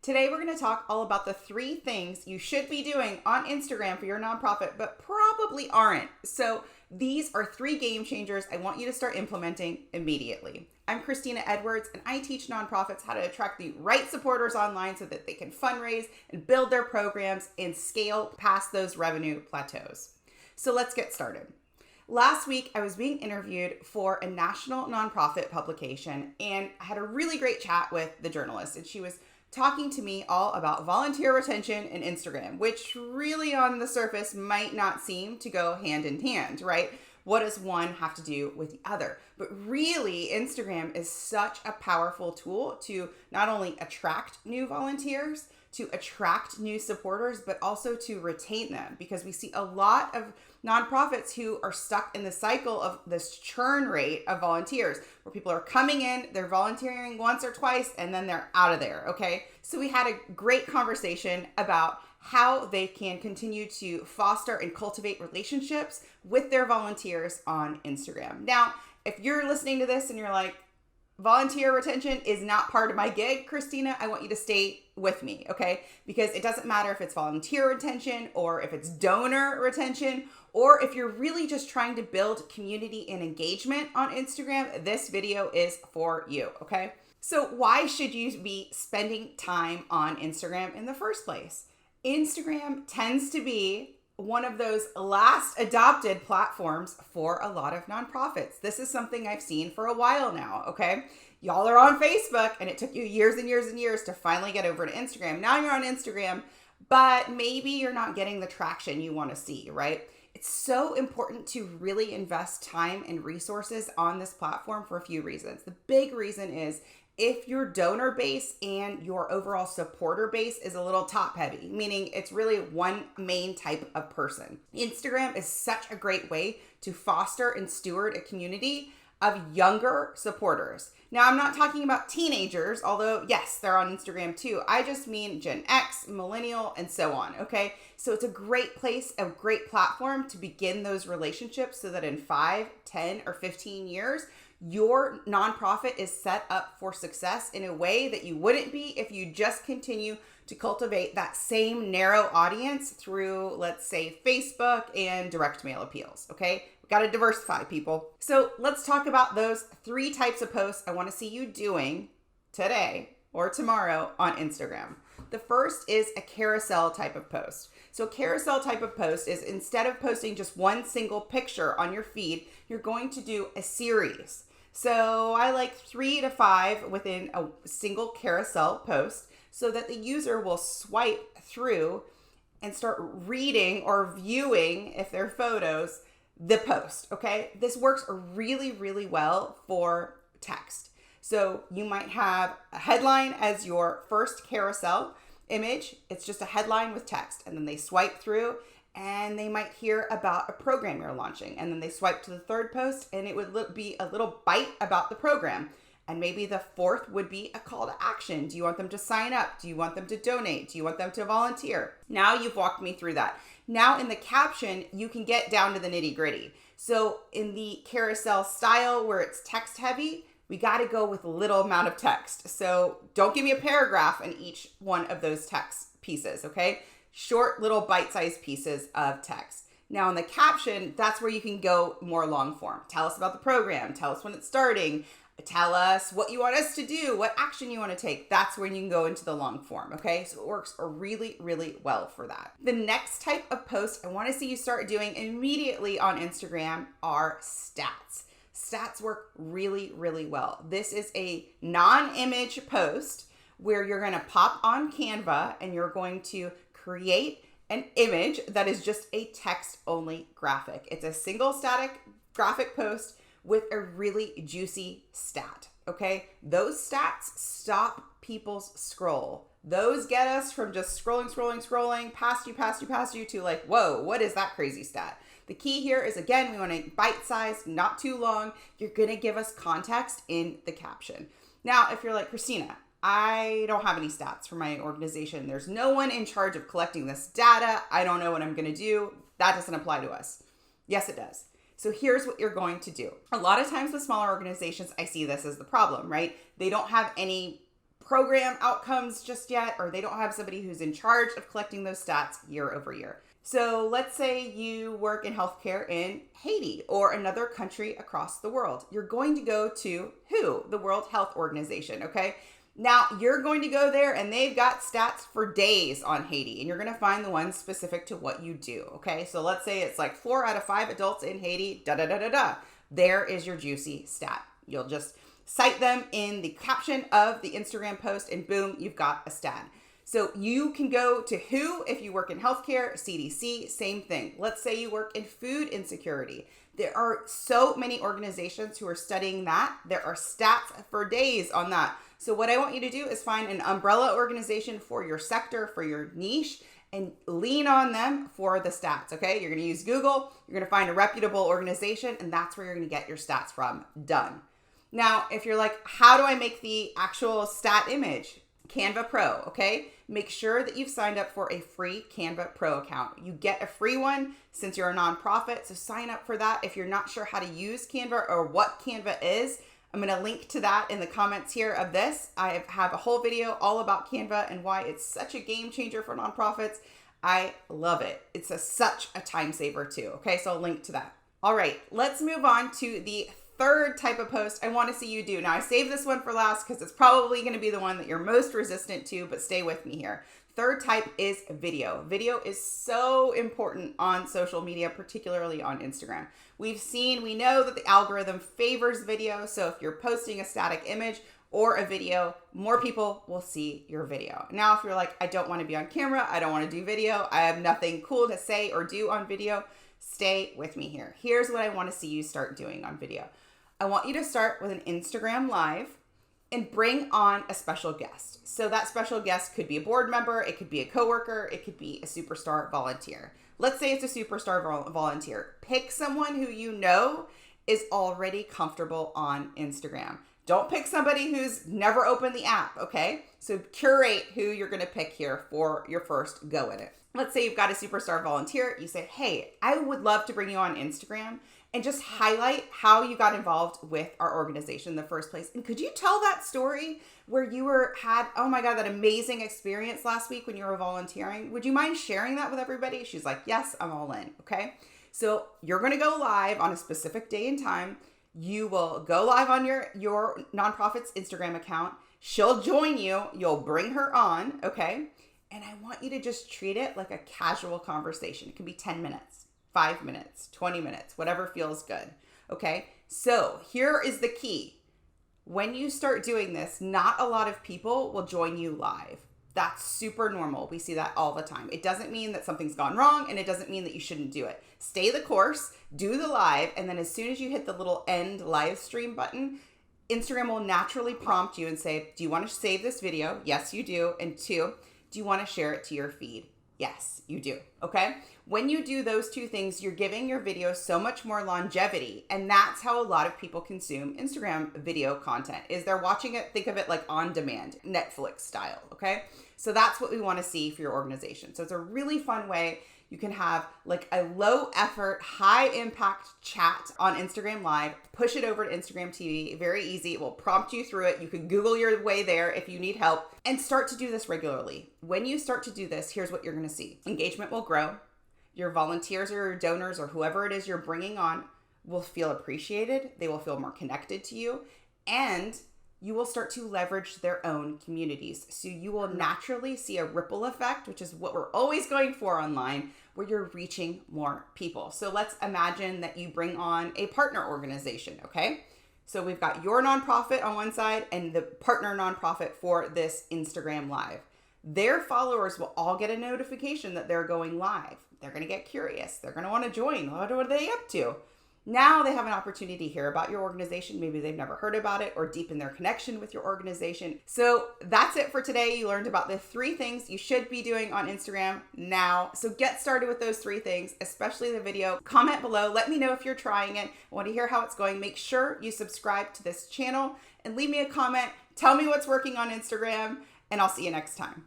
Today we're going to talk all about the 3 things you should be doing on Instagram for your nonprofit, but probably aren't. So these are 3 game changers I want you to start implementing immediately. I'm Christina Edwards, and I teach nonprofits how to attract the right supporters online so that they can fundraise and build their programs and scale past those revenue plateaus. So let's get started. Last week, I was being interviewed for a national nonprofit publication, and I had a really great chat with the journalist, and she was talking to me all about volunteer retention and Instagram, which really on the surface might not seem to go hand in hand, right? What does one have to do with the other? But really, Instagram is such a powerful tool to not only attract new volunteers, to attract new supporters, but also to retain them, because we see a lot of nonprofits who are stuck in the cycle of this churn rate of volunteers, where people are coming in, they're volunteering once or twice, and then they're out of there, okay? So we had a great conversation about how they can continue to foster and cultivate relationships with their volunteers on Instagram. Now, if you're listening to this and you're like, volunteer retention is not part of my gig, Christina, I want you to stay with me, okay? Because it doesn't matter if it's volunteer retention or if it's donor retention, or if you're really just trying to build community and engagement on Instagram, this video is for you, okay? So why should you be spending time on Instagram in the first place? Instagram tends to be one of those last adopted platforms for a lot of nonprofits. This is something I've seen for a while now, okay? Y'all are on Facebook, and it took you years and years and years to finally get over to Instagram. Now you're on Instagram, but maybe you're not getting the traction you want to see, right? It's so important to really invest time and resources on this platform for a few reasons. The big reason is if your donor base and your overall supporter base is a little top heavy, meaning it's really one main type of person. Instagram is such a great way to foster and steward a community of younger supporters. Now, I'm not talking about teenagers, although yes, they're on Instagram too. I just mean Gen X, millennial, and so on, okay? So it's a great place, a great platform to begin those relationships so that in 5, 10, or 15 years, your nonprofit is set up for success in a way that you wouldn't be if you just continue to cultivate that same narrow audience through, let's say, Facebook and direct mail appeals, okay? We've got to diversify, people. So let's talk about those 3 types of posts I want to see you doing today or tomorrow on Instagram. The first is a carousel type of post. So a carousel type of post is instead of posting just one single picture on your feed, you're going to do a series. So I like 3 to 5 within a single carousel post so that the user will swipe through and start reading or viewing, if they're photos, the post, okay? This works really, really well for text. So you might have a headline as your first carousel image. It's just a headline with text, and then they swipe through and they might hear about a program you're launching. And then they swipe to the 3rd post and it would be a little bite about the program. And maybe the 4th would be a call to action. Do you want them to sign up? Do you want them to donate? Do you want them to volunteer? Now you've walked me through that. Now in the caption, you can get down to the nitty gritty. So in the carousel style where it's text heavy, we got to go with a little amount of text. So don't give me a paragraph in each one of those text pieces, okay? Short little bite-sized pieces of text. Now in the caption, that's where you can go more long form. Tell us about the program. Tell us when it's starting. Tell us what you want us to do, what action you want to take. That's when you can go into the long form, okay? So it works really, really well for that. The next type of post I want to see you start doing immediately on Instagram are stats. Stats work really, really well. This is a non-image post where you're going to pop on Canva and you're going to create an image that is just a text-only graphic. It's a single static graphic post with a really juicy stat, okay? Those stats stop people's scroll. Those get us from just scrolling, past you to like, whoa, what is that crazy stat? The key here is, again, we want to bite-sized, not too long. You're going to give us context in the caption. Now, if you're like, Christina, I don't have any stats for my organization. There's no one in charge of collecting this data. I don't know what I'm going to do. That doesn't apply to us. Yes, it does. So here's what you're going to do. A lot of times with smaller organizations, I see this as the problem, right? They don't have any program outcomes just yet, or they don't have somebody who's in charge of collecting those stats year over year. So let's say you work in healthcare in Haiti or another country across the world. You're going to go to WHO, the World Health Organization, okay? Now, you're going to go there and they've got stats for days on Haiti, and you're going to find the ones specific to what you do, okay? So let's say it's like 4 out of 5 adults in Haiti, da-da-da-da-da. There is your juicy stat. You'll just cite them in the caption of the Instagram post and boom, you've got a stat. So you can go to WHO if you work in healthcare, CDC, same thing. Let's say you work in food insecurity. There are so many organizations who are studying that. There are stats for days on that. So what I want you to do is find an umbrella organization for your sector, for your niche, and lean on them for the stats, okay? You're gonna use Google, you're gonna find a reputable organization, and that's where you're gonna get your stats from. Done. Now, if you're like, how do I make the actual stat image? Canva Pro, okay? Make sure that you've signed up for a free Canva Pro account. You get a free one since you're a nonprofit, so sign up for that. If you're not sure how to use Canva or what Canva is, I'm going to link to that in the comments here of this. I have a whole video all about Canva and why it's such a game changer for nonprofits. I love it. It's such a time saver too, okay? So I'll link to that. All right, let's move on to the third type of post I want to see you do. Now, I saved this one for last because it's probably going to be the one that you're most resistant to, but stay with me here. Third type is video. Video is so important on social media, particularly on Instagram. We know that the algorithm favors video. So if you're posting a static image or a video, more people will see your video. Now, if you're like, I don't want to be on camera, I don't want to do video, I have nothing cool to say or do on video, stay with me here. Here's what I want to see you start doing on video. I want you to start with an Instagram live and bring on a special guest. So that special guest could be a board member, it could be a coworker, it could be a superstar volunteer. Let's say it's a superstar volunteer. Pick someone who you know is already comfortable on Instagram. Don't pick somebody who's never opened the app, okay? So curate who you're gonna pick here for your first go at it. Let's say you've got a superstar volunteer. You say, hey, I would love to bring you on Instagram and just highlight how you got involved with our organization in the first place. And could you tell that story where you had, oh my God, that amazing experience last week when you were volunteering? Would you mind sharing that with everybody? She's like, yes, I'm all in, okay? So you're gonna go live on a specific day and time. You will go live on your nonprofit's Instagram account. She'll join you, you'll bring her on, okay? And I want you to just treat it like a casual conversation. It can be 10 minutes, 5 minutes, 20 minutes, whatever feels good. Okay. So here is the key. When you start doing this, not a lot of people will join you live. That's super normal. We see that all the time. It doesn't mean that something's gone wrong, and it doesn't mean that you shouldn't do it. Stay the course, do the live, and then as soon as you hit the little end live stream button, Instagram will naturally prompt you and say, do you want to save this video? Yes, you do. And 2, do you want to share it to your feed? Yes, you do. Okay. When you do those 2 things, you're giving your video so much more longevity. And that's how a lot of people consume Instagram video content, is they're watching it, think of it like on demand, Netflix style. Okay. So that's what we want to see for your organization. So it's a really fun way. You can have like a low effort, high impact chat on Instagram Live, push it over to Instagram TV, very easy. It will prompt you through it. You can Google your way there if you need help, and start to do this regularly. When you start to do this, here's what you're going to see. Engagement will grow. Your volunteers or your donors or whoever it is you're bringing on will feel appreciated. They will feel more connected to you, and you will start to leverage their own communities. So you will naturally see a ripple effect, which is what we're always going for online, where you're reaching more people. So let's imagine that you bring on a partner organization, okay? So we've got your nonprofit on one side and the partner nonprofit for this Instagram Live. Their followers will all get a notification that they're going live. They're gonna get curious. They're gonna wanna join. What are they up to? Now they have an opportunity to hear about your organization. Maybe they've never heard about it, or deepen their connection with your organization. So that's it for today. You learned about the 3 things you should be doing on Instagram now. So get started with those 3 things, especially the video. Comment below. Let me know if you're trying it. I want to hear how it's going. Make sure you subscribe to this channel and leave me a comment. Tell me what's working on Instagram, and I'll see you next time.